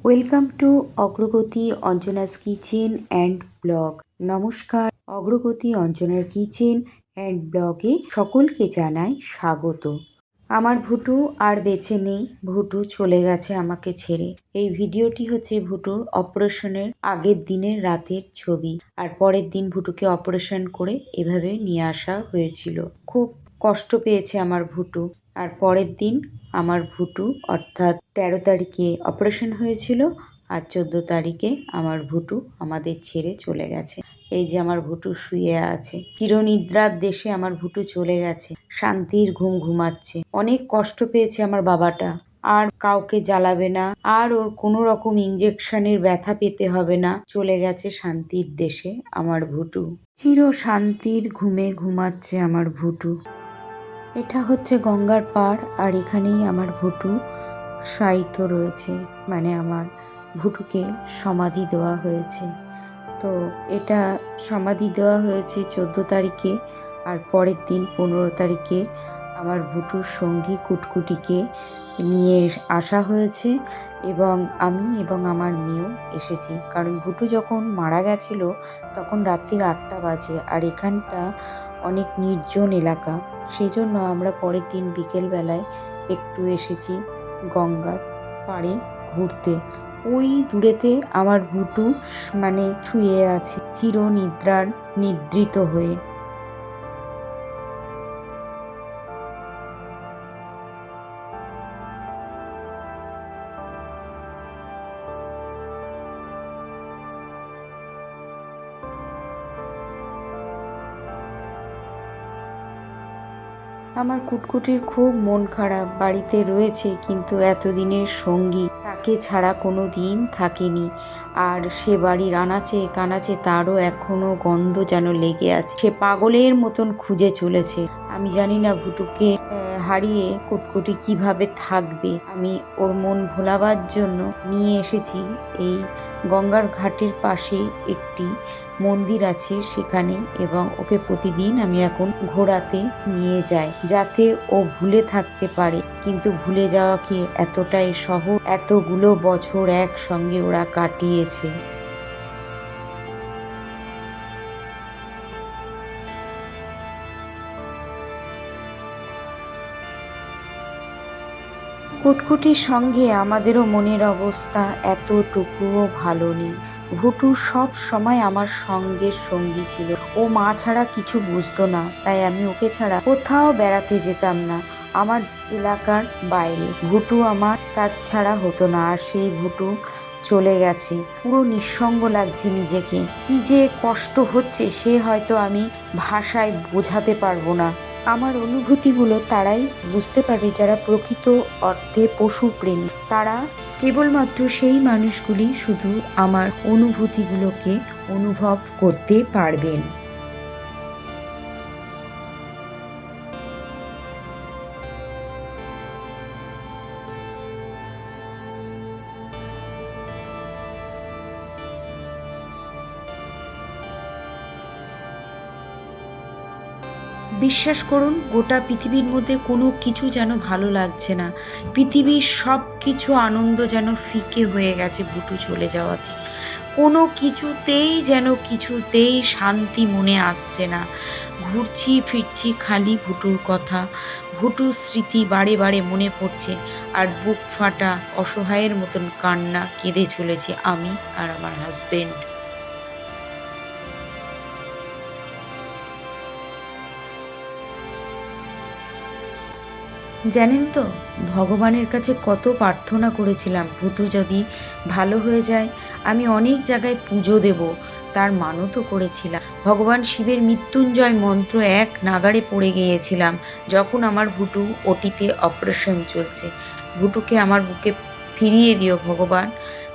Welcome to অগ্রগতি Anjana's kitchen and blog. নমস্কার, অগ্রগতি অঞ্জনার কিচেন অ্যান্ড ব্লগে সকলকে জানাই স্বাগত। আমার ভুটু আর বেঁচে নেই, ভুটু চলে গেছে আমাকে ছেড়ে। এই ভিডিওটি হচ্ছে ভুটুর অপারেশনের আগের দিনের রাতের ছবি। আর পরের দিন ভুটুকে অপারেশন করে এভাবে নিয়ে আসা হয়েছিল। খুব কষ্ট পেয়েছে আমার ভুটু। আর পরের দিন আমার ভুটু অর্থাৎ 13 তারিখে অপারেশন হয়েছিল, আর 14 তারিখে আমার ভুটু আমাদের ছেড়ে চলে গেছে। এই যে আমার ভুটু শুয়ে আছে, চিরনিদ্রার দেশে আমার ভুটু চলে গেছে, শান্তির ঘুম ঘুমাচ্ছে। অনেক কষ্ট পেয়েছে আমার বাবাটা, আর কাউকে জ্বালাবে না, আর ওর কোনো রকম ইঞ্জেকশনের ব্যথা পেতে হবে না। চলে গেছে শান্তির দেশে আমার ভুটু, চির শান্তির ঘুমে ঘুমাচ্ছে আমার ভুটু। এটা হচ্ছে গঙ্গার পাড়, আর এখানেই আমার ভুটু শায়িত রয়েছে, মানে আমার ভুটুকে সমাধি দেওয়া হয়েছে। তো এটা সমাধি দেওয়া হয়েছে 14 তারিখে, আর পরের দিন 15 তারিখে আমার ভুটুর সঙ্গী কুটকুটিকে নিয়ে আসা হয়েছে, এবং আমি এবং আমার মেয়েও এসেছি। কারণ ভুটু যখন মারা গেছিল তখন রাত্রির 8টা বাজে, আর এখানটা অনেক নির্জন এলাকা। সেই জন্য আমরা পরের দিন বিকেলবেলায় একটু এসেছি গঙ্গার পাড়ে ঘুরতে। ওই দূরেতে আমার ভুটু মানে শুয়ে আছে চিরনিদ্রার নিদ্রিত হয়ে। আমার কুটকুটির খুব মন খারাপ। বাড়িতে রয়েছে কিন্তু এতদিনের সঙ্গী তাকে ছাড়া কোনো দিন থাকেনি, আর সে বাড়ির আনাচে কানাচে তারও এখনো গন্ধ যেন লেগে আছে। সে পাগলের মতন খুঁজে চলেছে। আমি জানি না ভুটুকে হারিয়ে কুটকুটি কিভাবে থাকবে। আমি ওর মন ভোলাবার জন্য নিয়ে এসেছি এই গঙ্গার ঘাটের পাশে একটি মন্দির আছে সেখানে, এবং ওকে প্রতিদিন আমি এখন ঘোরাতে নিয়ে যাই যাতে ও ভুলে থাকতে পারে। কিন্তু ভুলে যাওয়া কি এতটাই সহজ? এতগুলো বছর একসঙ্গে ওরা কাটিয়েছে। কুটকুটির সঙ্গে আমাদেরও মনের অবস্থা এতটুকুও ভালো নেই। ভুটু সব সময় আমার সঙ্গের সঙ্গী ছিল। ও মা ছাড়া কিছু বুঝতো না, তাই আমি ওকে ছাড়া কোথাও বেড়াতে যেতাম না। আমার এলাকার বাইরে ভুটু আমার কাজ ছাড়া হতো না, আর সেই ভুটু চলে গেছে। পুরো নিঃসঙ্গ লাগছে নিজেকে। কি যে কষ্ট হচ্ছে সে হয়তো আমি ভাষায় বোঝাতে পারবো না। আমার অনুভূতিগুলো তারাই বুঝতে পারবে যারা প্রকৃত অর্থে পশুপ্রেমী। তারা কেবলমাত্র সেই মানুষগুলি শুধু আমার অনুভূতিগুলোকে অনুভব করতে পারবেন। বিশ্বাস করুন, গোটা পৃথিবীর মধ্যে কোনো কিছু যেন ভালো লাগছে না। পৃথিবীর সব কিছু আনন্দ যেন ফিকে হয়ে গেছে ভুটু চলে যাওয়াতে। কোনো কিছুতেই শান্তি মনে আসছে না। ঘুরছি ফিরছি খালি ভুটুর কথা, ভুটুর স্মৃতি বারে বারে মনে পড়ছে, আর বুক ফাটা অসহায়ের মতন কান্না কেঁদে চলেছি আমি আর আমার হাজবেন্ড। জানেন তো, ভগবানের কাছে কত প্রার্থনা করেছিলাম ভুটু যদি ভালো হয়ে যায়। আমি অনেক জায়গায় পুজো দেব, তার মানতও করেছিলাম। ভগবান শিবের মৃত্যুঞ্জয় মন্ত্র এক নাগাড়ে পড়ে গিয়েছিলাম যখন আমার ভুটু ওটিতে অপারেশন চলছে। ভুটুকে আমার বুকে ফিরিয়ে দিও ভগবান,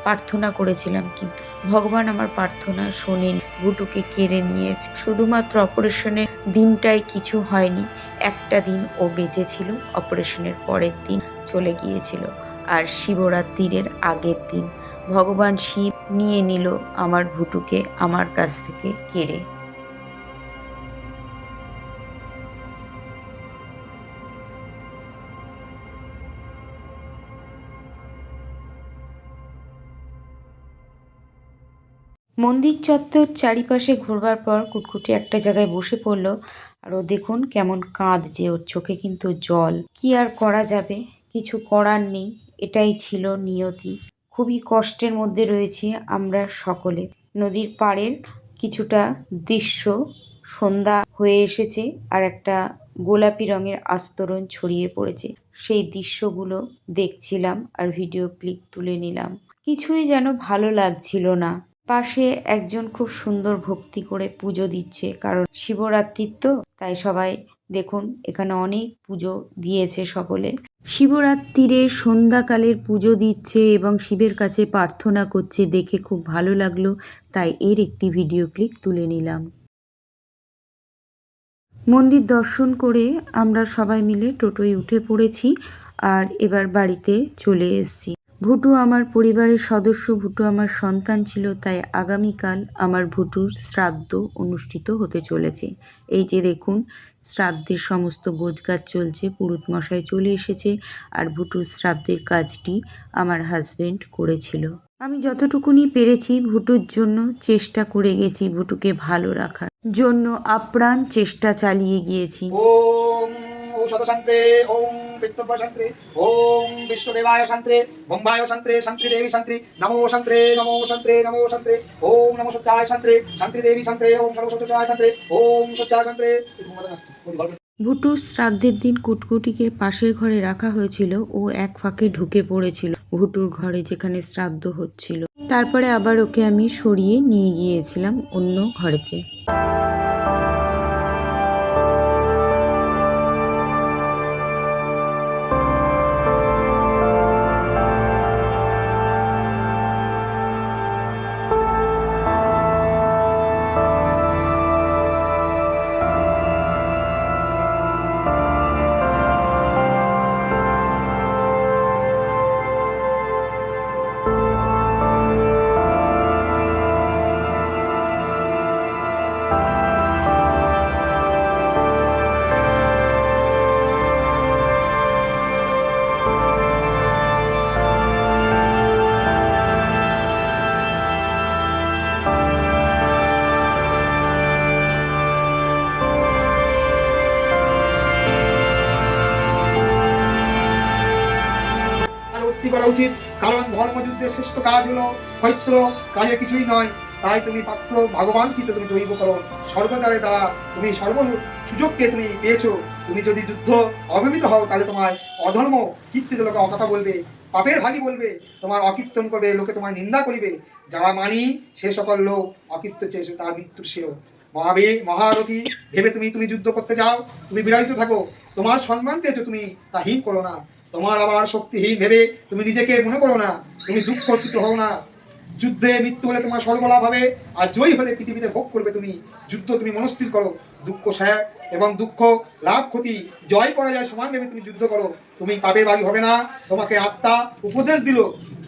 প্রার্থনা করেছিলাম, কিন্তু ভগবান আমার প্রার্থনা শোনেন। ভুটুকে কেড়ে নিয়েছে। শুধুমাত্র অপারেশনের দিনটাই কিছু হয়নি, একটা দিন ও বেঁচে ছিল। অপারেশনের পরের দিন চলে গিয়েছিল, আর শিবরাত্রির আগের দিন ভগবান শিব নিয়ে নিল আমার ভুটুকে আমার কাছ থেকে কেড়ে। মন্দির চত্বর চারিপাশে ঘোরবার পর কুটকুটি একটা জায়গায় বসে পড়লো। আর ও দেখুন কেমন কাঁদছে, ওর চোখে কিন্তু জল। কি আর করা যাবে, কিছু করার নেই, এটাই ছিল নিয়তি। খুবই কষ্টের মধ্যে রয়েছি আমরা সকলে। নদীর পাড়ের কিছুটা দৃশ্য, সন্ধ্যা হয়ে এসেছে আর একটা গোলাপি রঙের আস্তরণ ছড়িয়ে পড়েছে, সেই দৃশ্যগুলো দেখছিলাম আর ভিডিও ক্লিপ তুলে নিলাম। কিছুই যেন ভালো লাগছিল না। পাশে একজন খুব সুন্দর ভক্তি করে পুজো দিচ্ছে, কারণ শিবরাত্রির তো, তাই সবাই দেখুন এখানে অনেক পুজো দিয়েছে সকলে। শিবরাত্রির সন্ধ্যাকালের পুজো দিচ্ছে এবং শিবের কাছে প্রার্থনা করছে, দেখে খুব ভালো লাগলো, তাই এর একটি ভিডিও ক্লিপ তুলে নিলাম। মন্দির দর্শন করে আমরা সবাই মিলে টোটোয় উঠে পড়েছি আর এবার বাড়িতে চলে এসেছি। ভুটু আমার পরিবারের সদস্য, ভুটু আমার সন্তান ছিল, তাই আগামীকাল আমার ভুটুর শ্রাদ্ধ অনুষ্ঠিত হতে চলেছে। এই যে দেখুন শ্রাদ্ধের সমস্ত গোছগাছ চলছে, পুরোহিত মশাই চলে এসেছে আর ভুটুর শ্রাদ্ধের কাজটি আমার হাজবেন্ড করেছিল। আমি যতটুকুনি পেরেছি ভুটুর জন্য চেষ্টা করে গেছি, ভুটুকে ভালো রাখার জন্য আপ্রাণ চেষ্টা চালিয়ে গিয়েছি। ওম ঔষধশান্ত্রে ওম পিত্তপশান্ত্রে ওম বিশ্বদেবায় শান্ত্রে বোম্বায় শান্ত্রে শান্তি দেবী শান্ত্রী নমো শান্ত্রে নমো শান্ত্রে নমো শান্ত্রে ওম নমো সত্যায় শান্ত্রে শান্তি দেবী শান্ত্রে ওম সর্বসত্যায় শান্ত্রে ওম সত্যায় শান্ত্রে। ভুটুর শ্রাদ্ধের দিন কুটকুটিকে পাশের ঘরে রাখা হয়েছিল, ও এক ফাঁকে ঢুকে পড়েছিল ভুটুর ঘরে যেখানে শ্রাদ্ধ হচ্ছিল। তারপরে আবার ওকে আমি সরিয়ে নিয়ে গিয়েছিলাম অন্য ঘরেতে। করা উচিত, কারণ ধর্মযুদ্ধের শ্রেষ্ঠ কাজ হলো ক্ষৈত্র, কাজে কিছুই নয়। তাই তুমি পাত্র ভগবান কি তুমি জৈব করো স্বর্গদ্বারের দ্বারা তুমি সর্ব সুযোগকে তুমি পেয়েছো। তুমি যদি যুদ্ধ অবহিত হও তাহলে তোমায় অধর্ম কীর্তিতে লোকে অকথা বলবে, পাপের ভাগী বলবে, তোমার অকীর্তন করবে, লোকে তোমায় নিন্দা করিবে। যারা মানি সে সকল লোক অকীর্ত চেয়েছে তার মৃত্যুর সেও। মহারথী ভেবে তুমি যুদ্ধ করতে যাও, তুমি বিরাজিত থাকো, তোমার সম্মান পেয়েছো তুমি তা হীন করো না। তোমার আবার শক্তিহীন ভেবে তুমি নিজেকে মনে করো না, তুমি দুঃখিত হও না। যুদ্ধে মৃত্যু হলে তোমার স্বর্গলাভ হবে, আর জয়ী হলে পৃথিবীতে ভোগ করবে তুমি। যুদ্ধ তুমি মনস্থির করো, দুঃখ স্যাগ এবং দুঃখ লাভ ক্ষতি জয় পরাজয় সমান ভেবে তুমি যুদ্ধ করো। তুমি পাপের ভাগী হবে না, তোমাকে আত্মা উপদেশ দিল,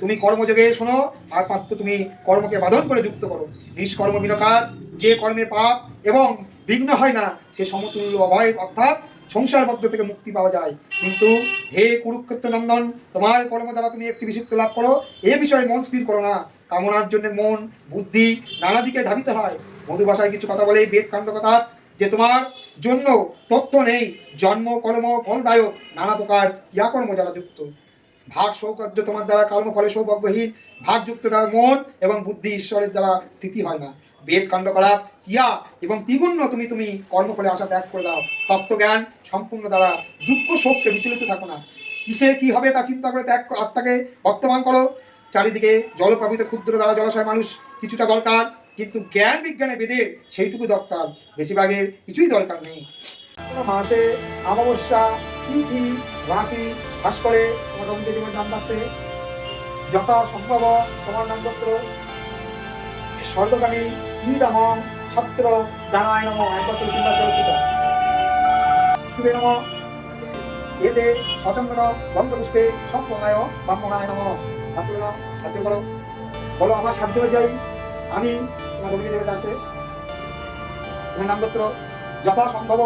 তুমি কর্মযোগে শোনো, আর পাত্র তুমি কর্মকে বাধন করে যুক্ত করো। নিষ্কর্ম বিনকার, যে কর্মে পাপ এবং বিঘ্ন হয় না সে সমতুল্য অভয়, অর্থাৎ সংসারবদ্ধ থেকে মুক্তি পাওয়া যায়। কিন্তু হে কুরুক্ষেত্র নন্দন, তোমার কর্ম দ্বারা তুমি একটি বিশুদ্ধ লাভ করো, এ বিষয়ে মন স্থির করো না। কামনার জন্য মন বুদ্ধি নানা দিকে ধাবিত হয়। মধু ভাষায় কিছু কথা বলে বেদ কাণ্ড কথা, যে তোমার জন্য তথ্য নেই জন্ম কর্ম ফলদায়ক নানা প্রকার ক্রিয়াকর্ম যারা যুক্ত। ভাগ সৌকর্য তোমার দ্বারা কর্মফলে সৌভাগ্যহীন, ভাগযুক্ত দ্বারা মন এবং বুদ্ধি ঈশ্বরের দ্বারা স্থিতি হয় না। বেদ কাণ্ড করা ক্রিয়া এবং ত্রিগুণ্য তুমি কর্মফলে আশা ত্যাগ করে দাও। তত্ত্বজ্ঞান সম্পূর্ণ দ্বারা দুঃখ শোককে বিচলিত থাকো না। কিসে কি হবে তা চিন্তা করে ত্যাগ আত্মাকে বর্তমান করো। চারিদিকে জলপ্লাবিত ক্ষুদ্র দ্বারা জলাশয় মানুষ কিছুটা দরকার, কিন্তু জ্ঞান বিজ্ঞানে বেদের সেইটুকু দরকার, বেশিরভাগের কিছুই দরকার নেই। মাসে অমাবস্যা তিথি রাশি ভাস করে তোমার রঙের নাম রাখতে যথা সম্ভব তোমার নামপত্র স্বর্গগামী নিদামং ছত্র দানায় নম একত্র চিন্তা চলচ্চিত শিবে নম এতে সচন্দন বন্ধপুষ্পে সম্পনায় ব্রাহ্মণায় নম। ঠাকুর সাহায্য করো, বলো আমার সাধ্য হয়ে যাই আমি তোমার রঙে দেবে জানতে। তোমার নামপত্র যথা সম্ভব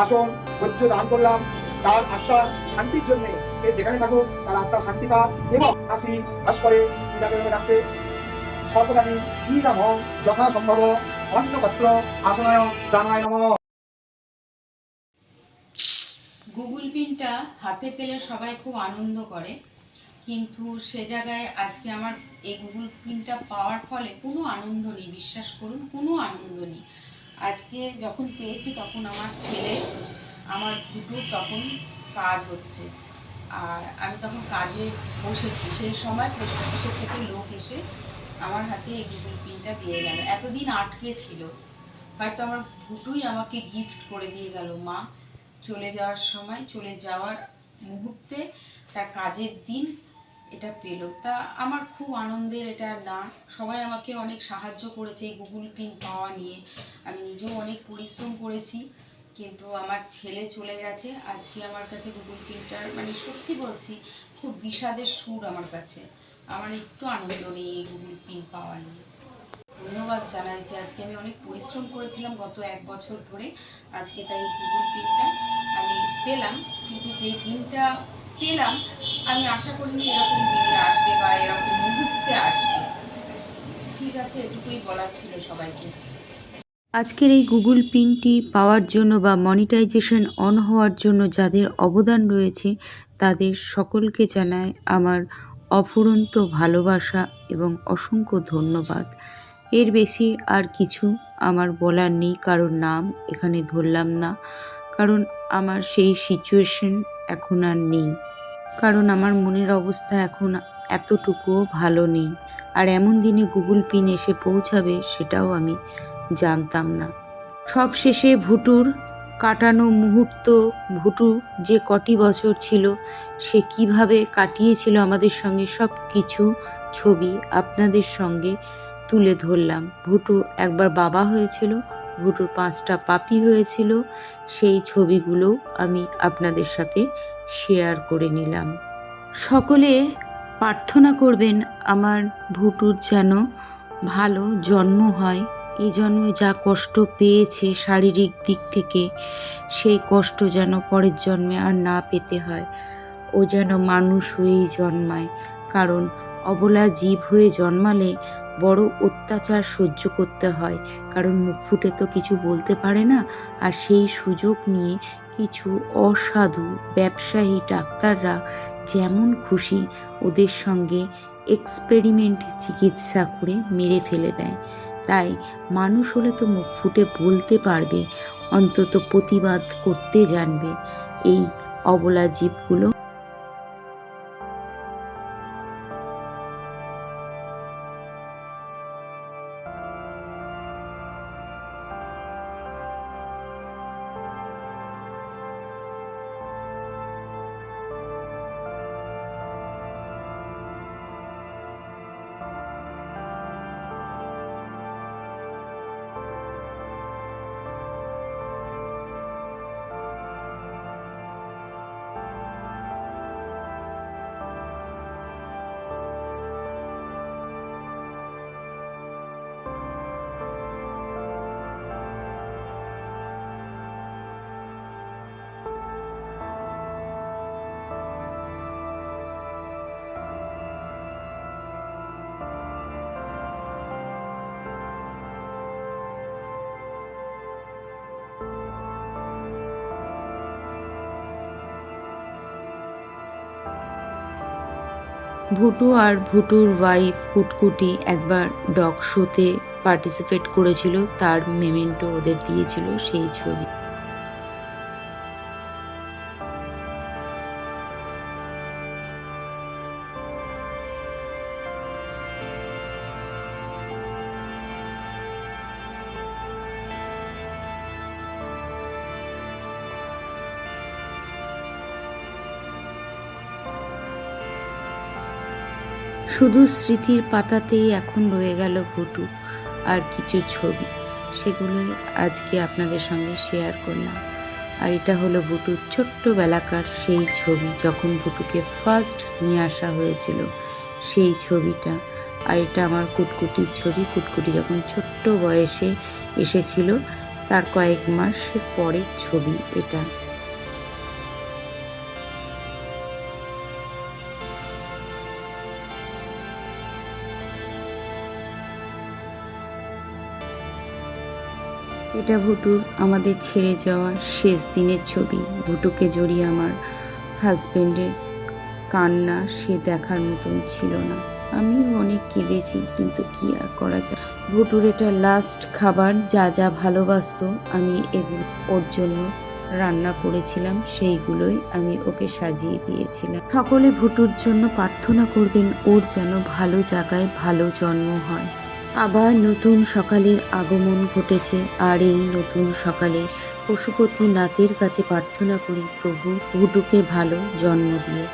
আসন ধৈর্য দান করলাম তার আত্মার শান্তির জন্য, সে যেখানে থাকুক তার আত্মার শান্তি পাক এবং হাসি হাস করে রাখতে সর্বদানি ঈনামং যথা সম্ভব অন্নপত্র আসনায় দানায় নমঃ। গুগল পিনটা হাতে পেলে সবাই খুব আনন্দ করে, কিন্তু সে জায়গায় আজকে আমার এই গুগল পিনটা পাওয়ার ফলে কোনো আনন্দ নেই। বিশ্বাস করুন, কোনো আনন্দ নেই। আজকে যখন পেয়েছি তখন আমার ছেলে, আমার দুটোর তখন কাজ হচ্ছে, আর আমি তখন কাজে বসেছি। সেই সময় পোস্ট অফিসের থেকে লোক এসে আমার হাতে এই গুগল পিনটা দিয়ে গেল। এতদিন আটকে ছিল, হয়তো আমার ভুটুই আমাকে গিফট করে দিয়ে গেল। মা চলে যাওয়ার সময়, চলে যাওয়ার মুহূর্তে, তার কাজের দিন এটা পেলো। তা আমার খুব আনন্দের এটা না। সবাই আমাকে অনেক সাহায্য করেছে এই গুগল পিন পাওয়া নিয়ে। আমি নিজেও অনেক পরিশ্রম করেছি, কিন্তু আমার ছেলে চলে গেছে। আজকে আমার কাছে গুগল পিনটার মানে সত্যি বলছি খুব বিষাদের সুর আমার কাছে। আমার একটু আনন্দ নেই এই গুগল পিন পাওয়া নিয়ে। ধন্যবাদ জানাই যে আজকে আমি অনেক পরিশ্রম করেছিলাম গত 1 বছর ধরে। আজকে তাই গুগল পিনটা আমি পেলাম, কিন্তু যে দিনটা পেলাম আমি আশা করিনি এরকম দিনে আসবে বা এরকম মুহূর্তে আসবে। ঠিক আছে, এটুকুই বলার ছিল সবাইকে। আজকের এই গুগল পিনটি পাওয়ার জন্য বা মনিটাইজেশন অন হওয়ার জন্য যাদের অবদান রয়েছে তাদের সকলকে জানায় আমার অফুরন্ত ভালোবাসা এবং অসংখ্য ধন্যবাদ। এর বেশি আর কিছু আমার বলার নেই, কারোর নাম এখানে ধরলাম না, কারণ আমার সেই সিচুয়েশন এখন আর নেই, কারণ আমার মনের অবস্থা এখন এতটুকুও ভালো নেই। আর এমন দিনে গুগল পিন এসে পৌঁছাবে সেটাও আমি জানতাম না। সব শেষে ভুটুর কাটানো মুহূর্ত, ভুটু যে কটি বছর ছিল সে কিভাবে কাটিয়েছিল আমাদের সঙ্গে, সব কিছু ছবি আপনাদের সঙ্গে তুলে ধরলাম। ভুটু একবার বাবা হয়েছিল, ভুটুর 5টা পাপি হয়েছিল, সেই ছবিগুলো আমি আপনাদের সাথে শেয়ার করে নিলাম। সকলে প্রার্থনা করবেন আমার ভুটুর যেন ভালো জন্ম হয়। এই জন্মে যা কষ্ট পেয়েছে শারীরিক দিক থেকে, সেই কষ্ট যেন পরের জন্মে আর না পেতে হয়। ও যেন মানুষ হয়েই জন্মায়, কারণ অবলা জীব হয়ে জন্মালে বড় অত্যাচার সহ্য করতে হয়, কারণ মুখ ফুটে তো কিছু বলতে পারে না। আর সেই সুযোগ নিয়ে কিছু অসাধু ব্যবসায়ী ডাক্তাররা যেমন খুশি ওদের সঙ্গে এক্সপেরিমেন্ট চিকিৎসা করে মেরে ফেলে দেয়। তাই মানুষ হলে তো মুখ ফুটে বলতে পারবে, অন্তত প্রতিবাদ করতে জানবে। এই অবলা জীবগুলো ভুটু আর ভুটুর ওয়াইফ কুটকুটি একবার ডগ শোতে পার্টিসিপেট করেছিল, তার মেমেন্টো ওদের দিয়েছিল সেই ছবি। শুধু স্মৃতির পাতাতেই এখন রয়ে গেল ভুটু আর কিছু ছবি, সেগুলোই আজকে আপনাদের সঙ্গে শেয়ার করলাম। আর এটা হলো ভুটুর ছোট্টবেলাকার সেই ছবি, যখন ভুটুকে ফার্স্ট নিয়ে আসা হয়েছিল সেই ছবিটা। আর এটা আমার কুটকুটির ছবি, কুটকুটি যখন ছোট্ট বয়সে এসেছিল তার কয়েক মাস পরের ছবি এটা। এটা ভুটুর আমাদের ছেড়ে যাওয়া শেষ দিনের ছবি। ভুটুকে জড়িয়ে আমার হাজবেন্ডের কান্না সে দেখার মতন ছিল না। আমিও অনেক কেঁদেছি, কিন্তু কি আর করা যায়। ভুটুর এটা লাস্ট খাবার, যা যা ভালোবাসতো আমি এগুলো ওর জন্য রান্না করেছিলাম, সেইগুলোই আমি ওকে সাজিয়ে দিয়েছিলাম। সকলে ভুটুর জন্য প্রার্থনা করবেন ওর যেন ভালো জায়গায় ভালো জন্ম হয়। আবার নতুন সকালের আগমন ঘটেছে, আর এই নতুন সকালে পশুপতিনাথের কাছে প্রার্থনা করি প্রভু ভুটুকে ভালো জন্ম দিয়ে।